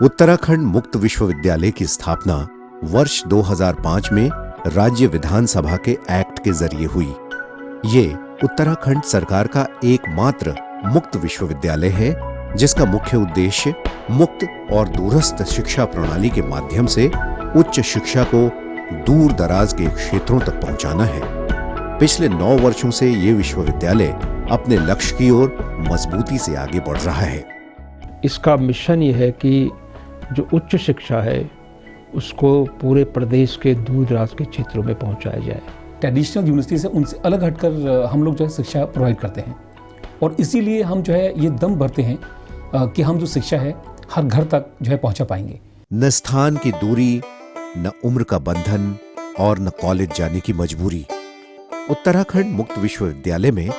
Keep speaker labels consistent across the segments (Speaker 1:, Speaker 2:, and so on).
Speaker 1: उत्तराखंड मुक्त विश्वविद्यालय की स्थापना वर्ष 2005 में राज्य विधानसभा के एक्ट के जरिए हुई। ये उत्तराखंड सरकार का एकमात्र मुक्त विश्वविद्यालय है जिसका मुख्य उद्देश्य मुक्त और दूरस्थ शिक्षा प्रणाली के माध्यम से उच्च शिक्षा को दूर दराज के क्षेत्रों तक पहुंचाना है। पिछले 9 वर्षों से ये विश्वविद्यालय अपने लक्ष्य की ओर मजबूती से आगे बढ़ रहा है।
Speaker 2: इसका मिशन ये है कि जो उच्च शिक्षा है उसको पूरे प्रदेश के दूर दराज के क्षेत्रों में पहुंचाया जाए।
Speaker 3: ट्रेडिशनल यूनिवर्सिटी से उनसे अलग हटकर हम लोग जो है शिक्षा प्रोवाइड करते हैं और इसीलिए हम जो है ये दम भरते हैं कि हम जो शिक्षा है हर घर तक जो है पहुंचा पाएंगे।
Speaker 1: न स्थान की दूरी, न उम्र का बंधन और न कॉलेज जाने की मजबूरी। उत्तराखंड मुक्त विश्वविद्यालय में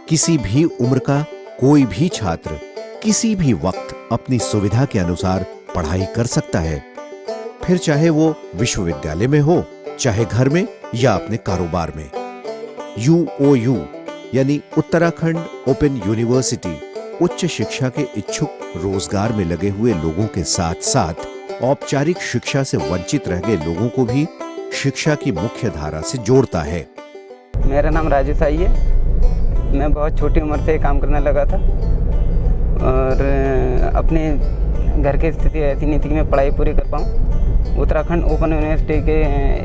Speaker 1: किसी भी उम्र का कोई भी छात्र किसी भी वक्त अपनी सुविधा के अनुसार पढ़ाई कर सकता है, फिर चाहे वो विश्वविद्यालय में हो, चाहे घर में या अपने कारोबार में। UOU यानी उत्तराखंड ओपन यूनिवर्सिटी उच्च शिक्षा के इच्छुक रोजगार में लगे हुए लोगों के साथ साथ औपचारिक शिक्षा से वंचित रह गए लोगों को भी शिक्षा की मुख्य धारा से जोड़ता है।
Speaker 4: मेरा नाम राजू साई है। मैं बहुत छोटी उम्र से काम करने लगा था और अपने घर की स्थिति ऐसी नहीं थी कि मैं पढ़ाई पूरी कर पाऊँ। उत्तराखंड ओपन यूनिवर्सिटी के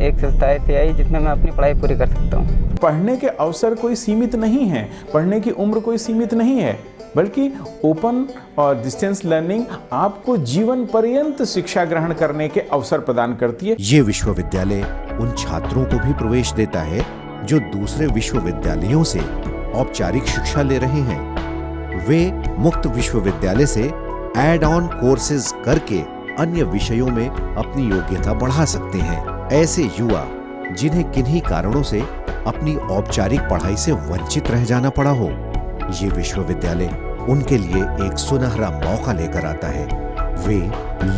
Speaker 4: एक संस्था ऐसी आई जिसमें मैं अपनी पढ़ाई पूरी कर सकता हूँ।
Speaker 5: पढ़ने के अवसर कोई सीमित नहीं है, पढ़ने की उम्र कोई सीमित नहीं है, बल्कि ओपन और डिस्टेंस लर्निंग आपको जीवन पर्यंत शिक्षा ग्रहण करने के अवसर प्रदान करती है।
Speaker 1: ये विश्वविद्यालय उन छात्रों को भी प्रवेश देता है जो दूसरे विश्वविद्यालयों से औपचारिक शिक्षा ले रहे हैं। वे मुक्त विश्वविद्यालय से एड ऑन कोर्सेज करके अन्य विषयों में अपनी योग्यता बढ़ा सकते हैं। ऐसे युवा जिन्हें किन्हीं कारणों से अपनी औपचारिक पढ़ाई से वंचित रह जाना पड़ा हो, ये विश्वविद्यालय उनके लिए एक सुनहरा मौका लेकर आता है। वे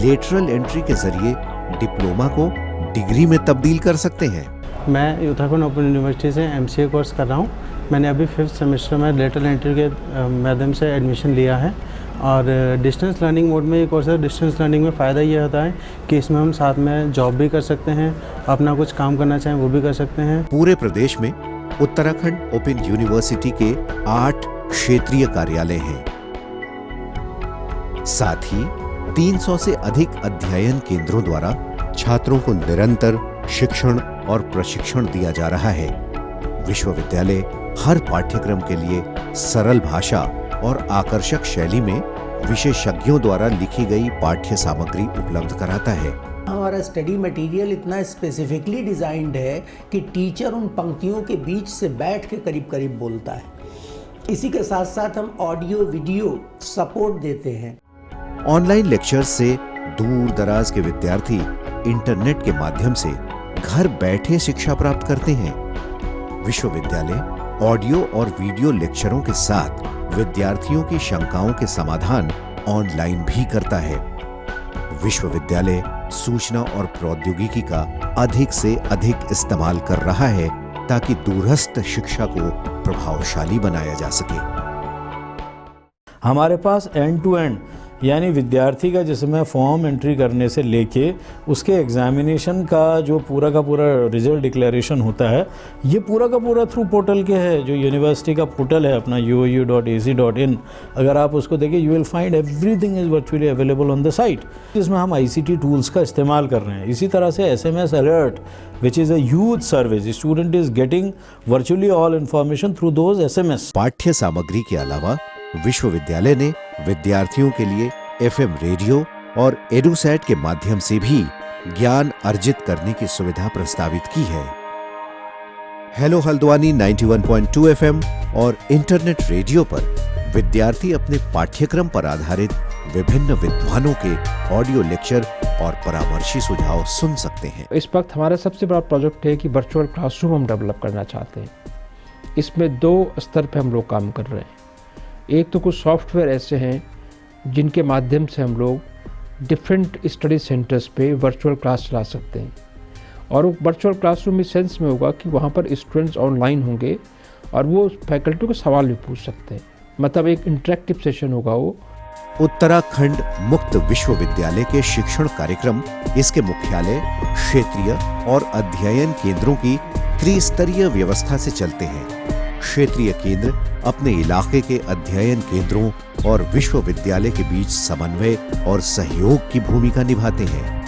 Speaker 1: लेटरल एंट्री के जरिए डिप्लोमा को डिग्री में तब्दील कर सकते हैं।
Speaker 6: मैं उत्तराखंड ओपन यूनिवर्सिटी से MCA कोर्स कर रहा हूँ। मैंने अभी 5th सेमेस्टर में लेटरल एंट्री के माध्यम से एडमिशन लिया है और डिस्टेंस लर्निंग मोड में ये कोर्स है। डिस्टेंस लर्निंग में फ़ायदा ये होता है कि इसमें हम साथ में जॉब भी कर सकते हैं, अपना कुछ काम करना चाहें वो भी कर सकते हैं।
Speaker 1: पूरे प्रदेश में उत्तराखंड ओपन यूनिवर्सिटी के 8 क्षेत्रीय कार्यालय हैं। साथ ही 300 से अधिक अध्ययन केंद्रों द्वारा छात्रों को निरंतर शिक्षण और प्रशिक्षण दिया जा रहा है। विश्वविद्यालय हर पाठ्यक्रम के लिए सरल भाषा और आकर्षक शैली में विशेषज्ञों द्वारा लिखी गई पाठ्य सामग्री उपलब्ध कराता है।
Speaker 7: हमारा स्टडी मटेरियल इतना स्पेसिफिकली डिजाइन्ड है कि टीचर उन पंक्तियों के बीच से बैठ के करीब करीब बोलता है। इसी के साथ साथ हम ऑडियो वीडियो सपोर्ट देते हैं।
Speaker 1: ऑनलाइन लेक्चर से दूर दराज के विद्यार्थी इंटरनेट के माध्यम से घर बैठे शिक्षा प्राप्त करते हैं। विश्वविद्यालय ऑडियो और वीडियो लेक्चरों के साथ विद्यार्थियों की शंकाओं के समाधान ऑनलाइन भी करता है। विश्वविद्यालय सूचना और प्रौद्योगिकी का अधिक से अधिक इस्तेमाल कर रहा है ताकि दूरस्थ शिक्षा को प्रभावशाली बनाया जा सके।
Speaker 8: हमारे पास एंड टू एंड यानी विद्यार्थी का जिसमें फॉर्म एंट्री करने से लेके उसके एग्जामिनेशन का जो पूरा का पूरा रिजल्ट डिक्लेरेशन होता है, ये पूरा का पूरा थ्रू पोर्टल के है। जो यूनिवर्सिटी का पोर्टल है अपना uou.ac.in, अगर आप उसको देखें you will find everything is virtually available on the site. इसमें हम ICT टूल्स का इस्तेमाल कर रहे हैं। इसी तरह से SMS alert which is a youth service, student is getting virtually all information through those SMS।
Speaker 1: पाठ्य सामग्री के अलावा विश्वविद्यालय ने विद्यार्थियों के लिए FM रेडियो और एडुसैट के माध्यम से भी ज्ञान अर्जित करने की सुविधा प्रस्तावित की है। हेलो हल्द्वानी 91.2 FM और इंटरनेट रेडियो पर विद्यार्थी अपने पाठ्यक्रम पर आधारित विभिन्न विद्वानों के ऑडियो लेक्चर और परामर्शी सुझाव सुन सकते हैं।
Speaker 2: इस वक्त हमारा सबसे बड़ा प्रोजेक्ट है कि वर्चुअल क्लासरूम हम डेवलप करना चाहते हैं। इसमें 2 स्तर पे हम लोग काम कर रहे हैं। एक तो कुछ सॉफ्टवेयर ऐसे हैं जिनके माध्यम से हम लोग डिफरेंट स्टडी सेंटर्स पे वर्चुअल क्लास चला सकते हैं और वो वर्चुअल क्लासरूम इस सेंस में होगा कि वहाँ पर स्टूडेंट्स ऑनलाइन होंगे और वो फैकल्टी को सवाल भी पूछ सकते हैं। मतलब एक इंटरेक्टिव सेशन होगा वो
Speaker 1: उत्तराखंड मुक्त विश्वविद्यालय के शिक्षण कार्यक्रम इसके मुख्यालय, क्षेत्रीय और अध्ययन केंद्रों की त्रिस्तरीय व्यवस्था से चलते हैं। क्षेत्रीय केंद्र अपने इलाके के अध्ययन केंद्रों और विश्वविद्यालय के बीच समन्वय और सहयोग की भूमिका निभाते हैं।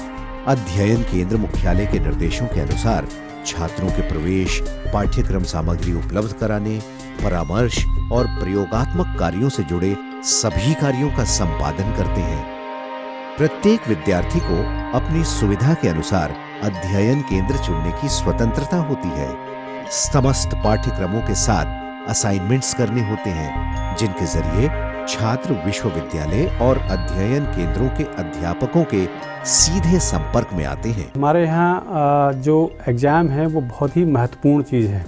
Speaker 1: अध्ययन केंद्र मुख्यालय के निर्देशों के अनुसार छात्रों के प्रवेश, पाठ्यक्रम सामग्री उपलब्ध कराने, परामर्श और प्रयोगात्मक कार्यों से जुड़े सभी कार्यों का संपादन करते हैं। प्रत्येक विद्यार्थी को अपनी सुविधा के अनुसार अध्ययन केंद्र चुनने की स्वतंत्रता होती है। समस्त पाठ्यक्रमों के साथ असाइनमेंट्स करने होते हैं, जिनके जरिए छात्र विश्वविद्यालय और अध्ययन केंद्रों के अध्यापकों के सीधे संपर्क में आते हैं।
Speaker 9: हमारे यहाँ जो एग्ज़ाम है वो बहुत ही महत्वपूर्ण चीज़ है।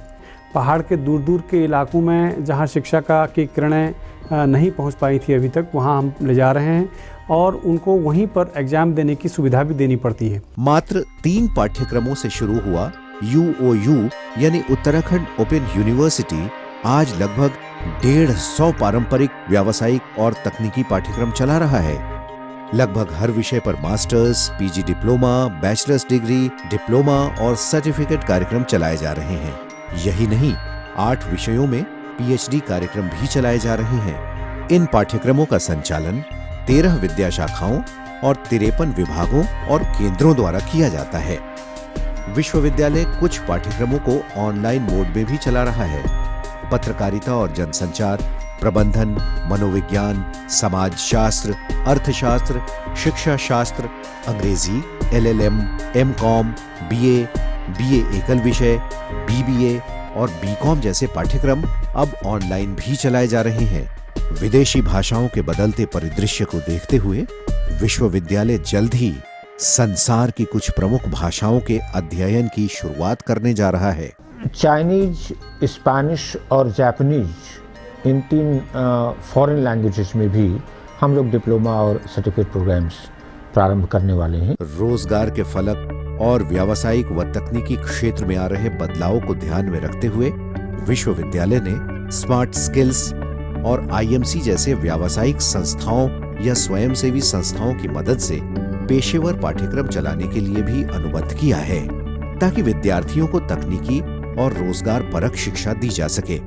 Speaker 9: पहाड़ के दूर दूर के इलाकों में जहाँ शिक्षा की किरणें नहीं पहुँच पाई थी अभी तक, वहाँ हम ले जा रहे हैं और उनको वहीं पर एग्ज़ाम देने की सुविधा भी देनी पड़ती है।
Speaker 1: मात्र 3 पाठ्यक्रमों से शुरू हुआ UOU यानी उत्तराखंड ओपन यूनिवर्सिटी आज लगभग 150 पारंपरिक, व्यावसायिक और तकनीकी पाठ्यक्रम चला रहा है। लगभग हर विषय पर masters, PG diploma, bachelors degree, diploma और सर्टिफिकेट कार्यक्रम चलाए जा रहे हैं। यही नहीं, 8 विषयों में PhD कार्यक्रम भी चलाए जा रहे हैं। इन पाठ्यक्रमों का संचालन 13 विद्या शाखाओं और 53 विभागों और केंद्रों द्वारा किया जाता है। विश्वविद्यालय कुछ पाठ्यक्रमों को ऑनलाइन मोड में भी चला रहा है। पत्रकारिता और जनसंचार, प्रबंधन, मनोविज्ञान, समाजशास्त्र, अर्थशास्त्र, शिक्षा शास्त्र, अंग्रेजी, LLM, MCOM, BA एकल विषय, BBA और BCom जैसे पाठ्यक्रम अब ऑनलाइन भी चलाए जा रहे हैं। विदेशी भाषाओं के बदलते परिदृश्य को देखते हुए विश्वविद्यालय जल्द ही संसार की कुछ प्रमुख भाषाओं के अध्ययन की शुरुआत करने जा रहा है।
Speaker 10: चाइनीज, स्पेनिश और जापानीज, इन 3 फॉरेन लैंग्वेजेस में भी हम लोग डिप्लोमा और सर्टिफिकेट प्रोग्राम्स प्रारंभ करने वाले हैं।
Speaker 1: रोजगार के फलक और व्यावसायिक व तकनीकी क्षेत्र में आ रहे बदलावों को ध्यान में रखते हुए विश्वविद्यालय ने स्मार्ट स्किल्स और IMC जैसे व्यावसायिक संस्थाओं या स्वयंसेवी संस्थाओं की मदद से पेशेवर पाठ्यक्रम चलाने के लिए भी अनुबंध किया है, ताकि विद्यार्थियों को तकनीकी और रोजगार परक शिक्षा दी जा सके।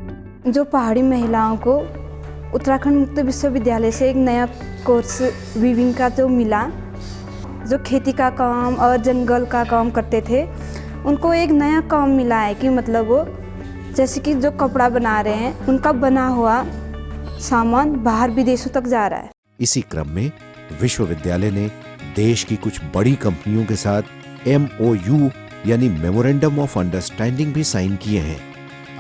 Speaker 11: जो पहाड़ी महिलाओं को उत्तराखंड मुक्त विश्वविद्यालय से एक नया कोर्स वीविंग का जो मिला, जो खेती का काम और जंगल का काम करते थे, उनको एक नया काम मिला है कि मतलब वो जैसे कि जो कपड़ा बना रहे हैं, उनका बना हुआ सामान बाहर विदेशों तक जा रहा है।
Speaker 1: इसी क्रम में विश्वविद्यालय ने देश की कुछ बड़ी कंपनियों के साथ MOU यानी मेमोरेंडम ऑफ अंडरस्टैंडिंग भी साइन किए हैं।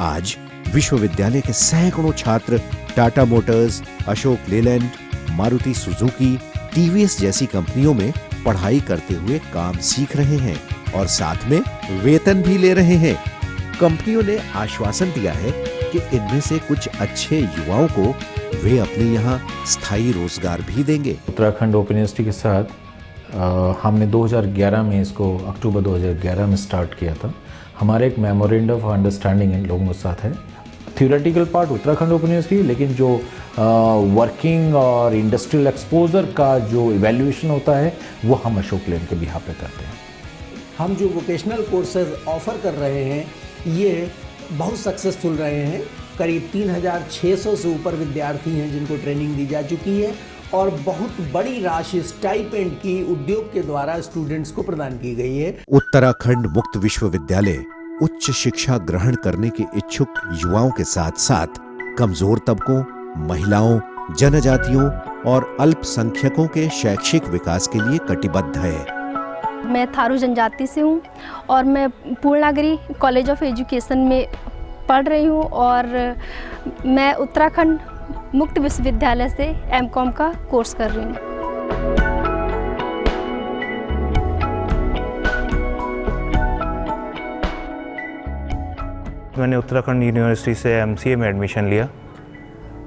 Speaker 1: आज विश्वविद्यालय के सैकड़ों छात्र Tata Motors, Ashok Leyland, Maruti Suzuki, TVS जैसी कंपनियों में पढ़ाई करते हुए काम सीख रहे हैं और साथ में वेतन भी ले रहे हैं। कंपनियों ने आश्वासन दिया है कि इनमें से कुछ अच्छे युवाओं को वे अपने यहाँ स्थायी रोजगार भी देंगे।
Speaker 12: उत्तराखंड ओपन यूनिवर्सिटी के साथ हमने 2011 में इसको, अक्टूबर 2011 में स्टार्ट किया था। हमारे एक मेमोरेंडम ऑफ अंडरस्टैंडिंग इन लोगों के साथ है। Theoretical part Uttarakhand open university, लेकिन जो वर्किंग और इंडस्ट्रियल एक्सपोजर का जो इवैल्यूएशन होता है वो हम अशोक लेन के बिहाफ पे करते हैं।
Speaker 7: हम जो वोकेशनल कोर्सेज ऑफर कर रहे हैं ये बहुत सक्सेसफुल रहे हैं। करीब 3600 से ऊपर विद्यार्थी हैं जिनको ट्रेनिंग दी जा चुकी है और बहुत बड़ी राशि स्टाइपेंड की उद्योग के द्वारा स्टूडेंट्स को प्रदान की गई है।
Speaker 1: उत्तराखंड मुक्त विश्वविद्यालय उच्च शिक्षा ग्रहण करने के इच्छुक युवाओं के साथ साथ कमजोर तबकों, महिलाओं, जनजातियों और अल्पसंख्यकों के शैक्षिक विकास के लिए कटिबद्ध है।
Speaker 13: मैं थारू जनजाति से हूँ और मैं पूर्णागिरी कॉलेज ऑफ एजुकेशन में पढ़ रही हूँ और मैं उत्तराखंड मुक्त विश्वविद्यालय से MCOM का कोर्स कर रही हूँ।
Speaker 14: मैंने उत्तराखंड यूनिवर्सिटी से MCA में एडमिशन लिया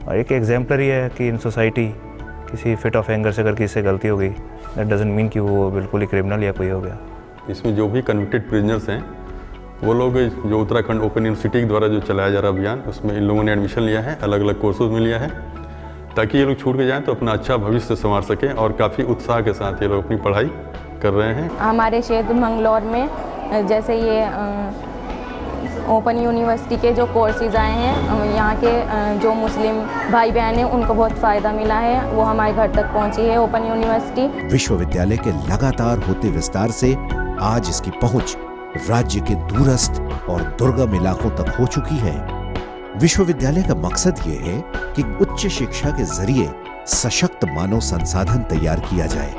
Speaker 14: और एक एग्जाम्पलर ये है कि इन सोसाइटी किसी फिट ऑफ एंगर से अगर किसी से गलती हो गई, दैट डजंट मीन कि वो बिल्कुल ही क्रिमिनल या कोई हो गया।
Speaker 15: इसमें जो भी कन्विक्टेड प्रिजनर्स हैं वो लोग जो उत्तराखंड ओपन यूनिवर्सिटी के द्वारा जो चलाया जा रहा अभियान, उसमें इन लोगों ने एडमिशन लिया है, अलग अलग कोर्सेज में लिया है ताकि ये लोग छूट के जाएं तो अपना अच्छा भविष्य संवार सकें और काफ़ी उत्साह के साथ ये लोग अपनी पढ़ाई कर रहे हैं।
Speaker 16: हमारे क्षेत्र मंगलौर में जैसे ये ओपन यूनिवर्सिटी के जो कोर्सेज आए हैं, यहाँ के जो मुस्लिम भाई बहन हैं उनको बहुत फ़ायदा मिला है, वो हमारे घर तक पहुँची है ओपन यूनिवर्सिटी।
Speaker 1: विश्वविद्यालय के लगातार होते विस्तार से आज इसकी पहुंच राज्य के दूरस्थ और दुर्गम इलाकों तक हो चुकी है। विश्वविद्यालय का मकसद ये है कि उच्च शिक्षा के जरिए सशक्त मानव संसाधन तैयार किया जाए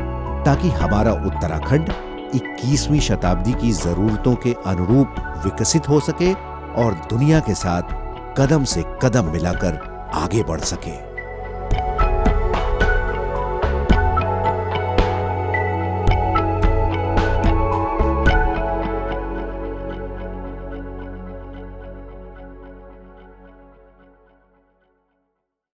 Speaker 1: ताकि हमारा उत्तराखंड 21वीं शताब्दी की जरूरतों के अनुरूप विकसित हो सके और दुनिया के साथ कदम से कदम मिलाकर आगे बढ़ सके।